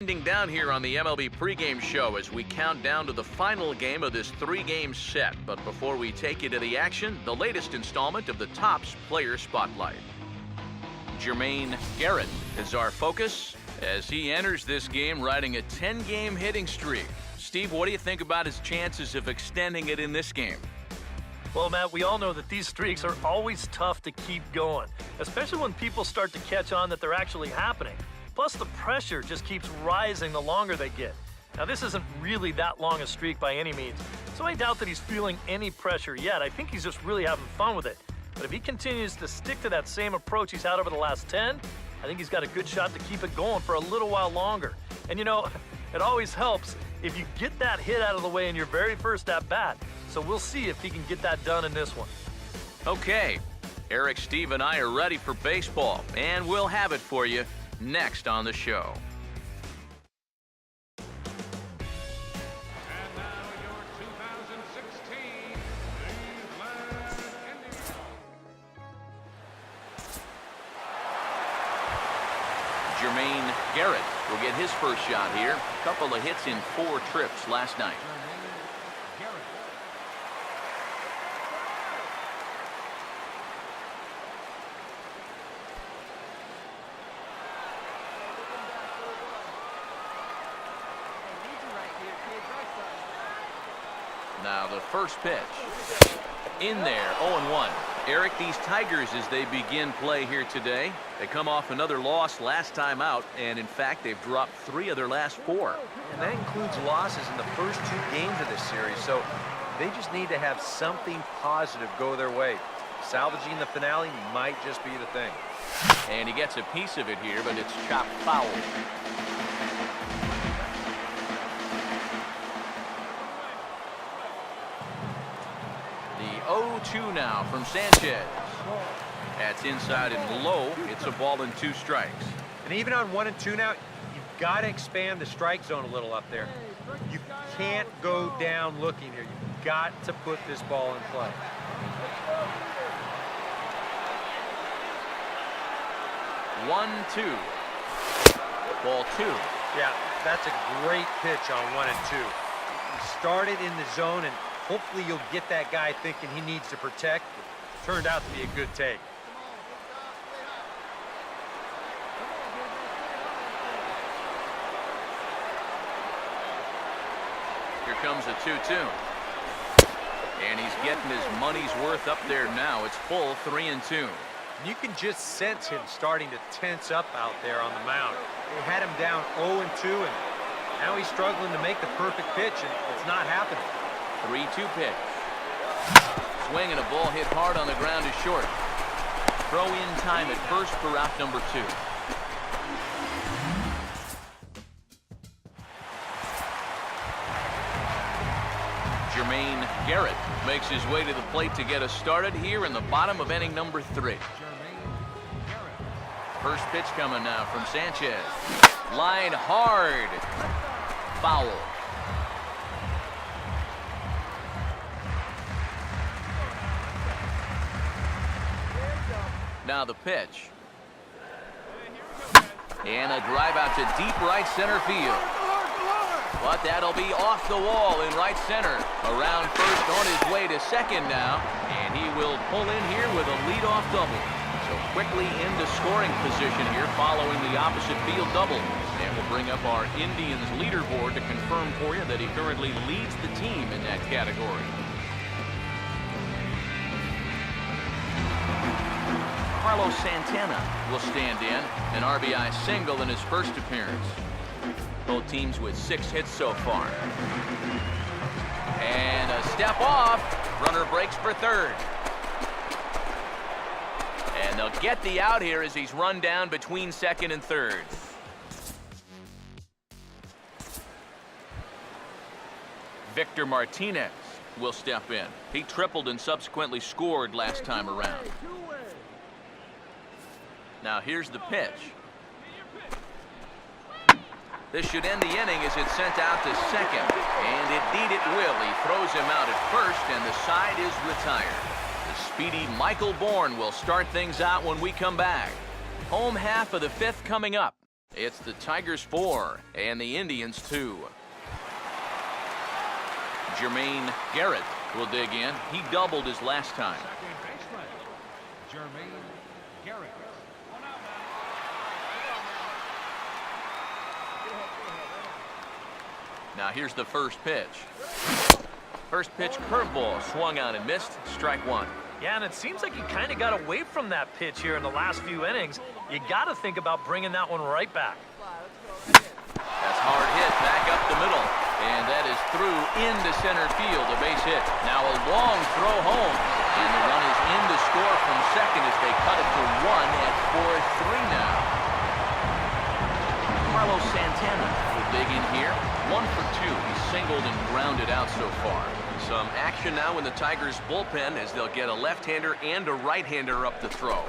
Winding down here on the MLB pregame show as we count down to the final game of this three-game set. But before we take you to the action, the latest installment of the Topps Player Spotlight. Jermaine Garrett is our focus as he enters this game riding a 10-game hitting streak. Steve, what do you think about his chances of extending it in this game? Well, Matt, we all know that these streaks are always tough to keep going, especially when people start to catch on that they're actually happening. Plus, the pressure just keeps rising the longer they get. Now, this isn't really that long a streak by any means, so I doubt that he's feeling any pressure yet. I think he's just really having fun with it. But if he continues to stick to that same approach he's had over the last 10, I think he's got a good shot to keep it going for a little while longer. And you know, it always helps if you get that hit out of the way in your very first at-bat. So we'll see if he can get that done in this one. Okay, Eric, Steve, and I are ready for baseball, and we'll have it for you next on the show. And now your 2016 Cleveland Indians. Jermaine Garrett will get his first shot here. A couple of hits in 4 trips last night. Now the first pitch. In there, 0-1. Eric, these Tigers, as they begin play here today, they come off another loss last time out, and in fact, they've dropped 3 of their last 4. And that includes losses in the first 2 games of this series, so they just need to have something positive go their way. Salvaging the finale might just be the thing. And he gets a piece of it here, but it's chopped foul. The 0-2 now from Sanchez. That's inside and low. It's a ball and 2 strikes. And even on 1 and 2 now, you've got to expand the strike zone a little up there. You can't go down looking here. You've got to put this ball in play. One, 2. Ball 2. Yeah, that's a great pitch on 1 and 2. You started in the zone, and hopefully you'll get that guy thinking he needs to protect. It turned out to be a good take. Here comes a 2-2. And he's getting his money's worth up there now. It's full 3 and 2. You can just sense him starting to tense up out there on the mound. They had him down 0 and 2, and now he's struggling to make the perfect pitch, and it's not happening. 3-2 pitch. Swing and a ball hit hard on the ground is short. Throw in time at first for out number 2. Jermaine Garrett makes his way to the plate to get us started here in the bottom of inning number 3. First pitch coming now from Sanchez. Line hard. Foul. Now the pitch. And a drive out to deep right center field. But that'll be off the wall in right center. Around first on his way to second now. And he will pull in here with a leadoff double. So quickly into scoring position here following the opposite field double. And we'll bring up our Indians leaderboard to confirm for you that he currently leads the team in that category. Carlos Santana will stand in, an RBI single in his first appearance. Both teams with 6 hits so far. And a step off. Runner breaks for third. And they'll get the out here as he's run down between second and third. Victor Martinez will step in. He tripled and subsequently scored last time around. Now here's the pitch. This should end the inning as it's sent out to second. And indeed it will. He throws him out at first, and the side is retired. The speedy Michael Bourne will start things out when we come back. Home half of the 5th coming up. It's the Tigers 4 and the Indians 2. Jermaine Garrett will dig in. He doubled his last time. Second baseman, Jermaine Garrett. Now here's the first pitch. First pitch curveball swung on and missed. Strike one. Yeah, and it seems like he kind of got away from that pitch here in the last few innings. You got to think about bringing that one right back. That's hard hit back up the middle. And that is through into center field, a base hit. Now a long throw home. And the run is in to score from second as they cut it to one at 4-3 now. Carlos Santana will dig in here. 1 for 2. He's singled and grounded out so far. Some action now in the Tigers bullpen as they'll get a left-hander and a right-hander up the throw.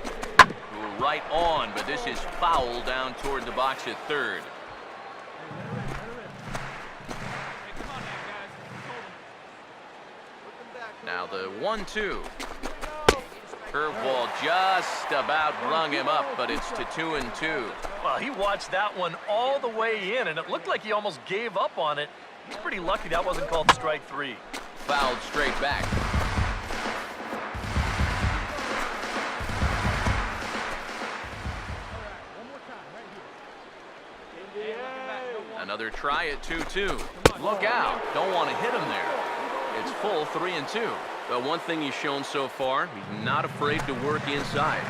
Right on, but this is foul down toward the box at third. Now the 1-2. Curveball just about rung him up, but it's to 2-2. Well, he watched that one all the way in, and it looked like he almost gave up on it. He's pretty lucky that wasn't called strike three. Fouled straight back. Another try at 2-2. Look out. Don't want to hit him there. It's full 3-2. But one thing he's shown so far, he's not afraid to work inside.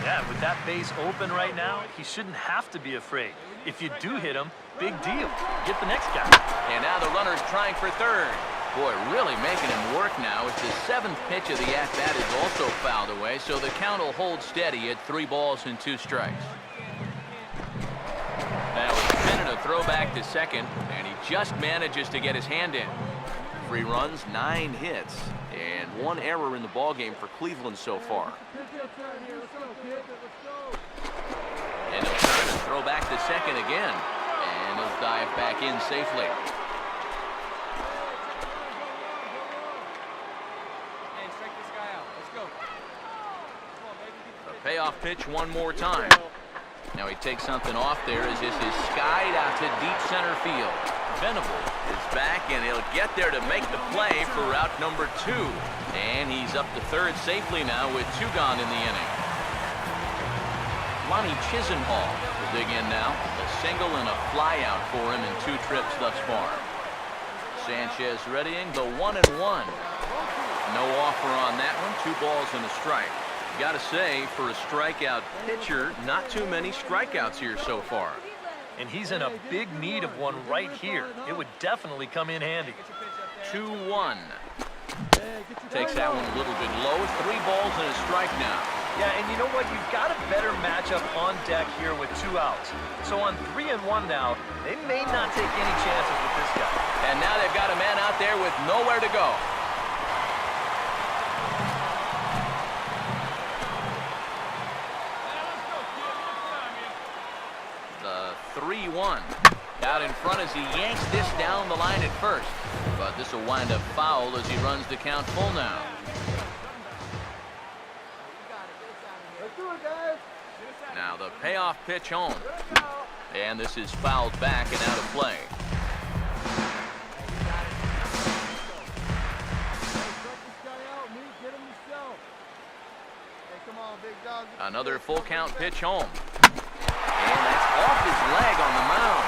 Yeah, with that base open right now, he shouldn't have to be afraid. If you do hit him, big deal. Get the next guy. And now the runner's trying for third. Boy, really making him work now as the 7th pitch of the at-bat is also fouled away, so the count will hold steady at 3 balls and 2 strikes. Now it's Bennett a throw back to second, and he just manages to get his hand in. 3 runs, 9 hits, and 1 error in the ballgame for Cleveland so far. And he'll turn and throw back to second again, and he'll dive back in safely. A payoff pitch one more time. Now he takes something off there as this is skied out to deep center field. Venable is back, and he'll get there to make the play for route number 2. And he's up to third safely now with 2 gone in the inning. Lonnie Chisenhall will dig in now. A single and a fly out for him in 2 trips thus far. Sanchez readying the 1-1. No offer on that one. 2 balls and a strike. Got to say, for a strikeout pitcher, not too many strikeouts here so far. And he's in a big need of one right here. It would definitely come in handy. 2-1. Takes that one a little bit low. 3 balls and a strike now. Yeah, and you know what? You've got a better matchup on deck here with 2 outs. So on 3-1 now, they may not take any chances with this guy. And now they've got a man out there with nowhere to go. The 3-1. Out in front as he yanks this down the line at first. But this will wind up foul as he runs the count full now. Now the payoff pitch home. And this is fouled back and out of play. Another full count pitch home. And that's off his leg on the mound.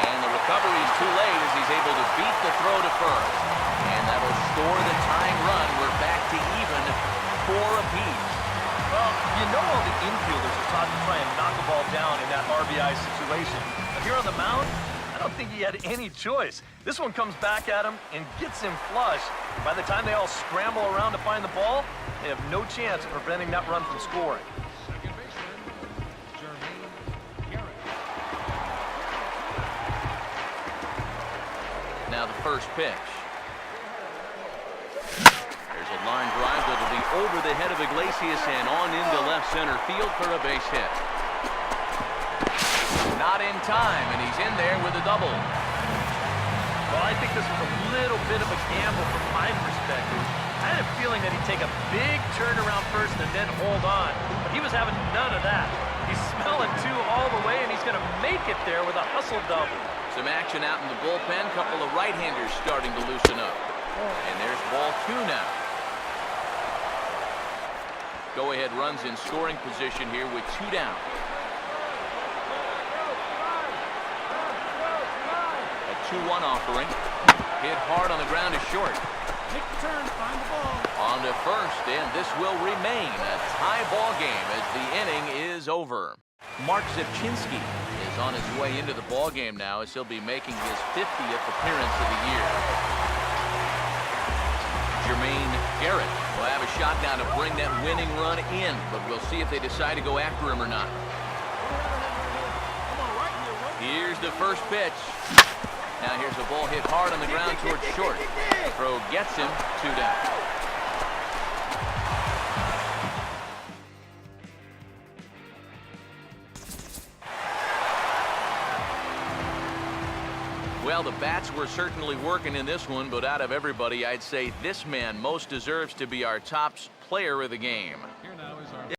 And the recovery's too late as he's able to beat the throw to first. And that'll score the tying run. We're back to even 4 apiece. Well, you know all the infielders are taught to try and knock the ball down in that RBI situation. But here on the mound, I don't think he had any choice. This one comes back at him and gets him flush. By the time they all scramble around to find the ball, they have no chance of preventing that run from scoring. Second baseman, Jermaine Garrett. Now the first pitch. There's a line drive that'll be over the head of Iglesias and on into left center field for a base hit. Not in time, and he's in there with a double. Well, I think this was a little bit of a gamble from my perspective. I had a feeling that he'd take a big turn around first and then hold on, but he was having none of that. He's smelling two all the way, and he's going to make it there with a hustle double. Some action out in the bullpen. Couple of right-handers starting to loosen up. And there's ball 2 now. Go-ahead runs in scoring position here with 2 down. A 2-1 offering. Hit hard on the ground is short. Take the turn, find the ball. On to first, and this will remain a tie ball game as the inning is over. Mark Zipchinski is on his way into the ball game now as he'll be making his 50th appearance of the year. Jermaine Garrett will have a shot now to bring that winning run in, but we'll see if they decide to go after him or not. Here's the first pitch. Now here's a ball hit hard on the ground towards short. Throw gets him, 2 down. Well, the bats were certainly working in this one, but out of everybody, I'd say this man most deserves to be our top player of the game. Here now is our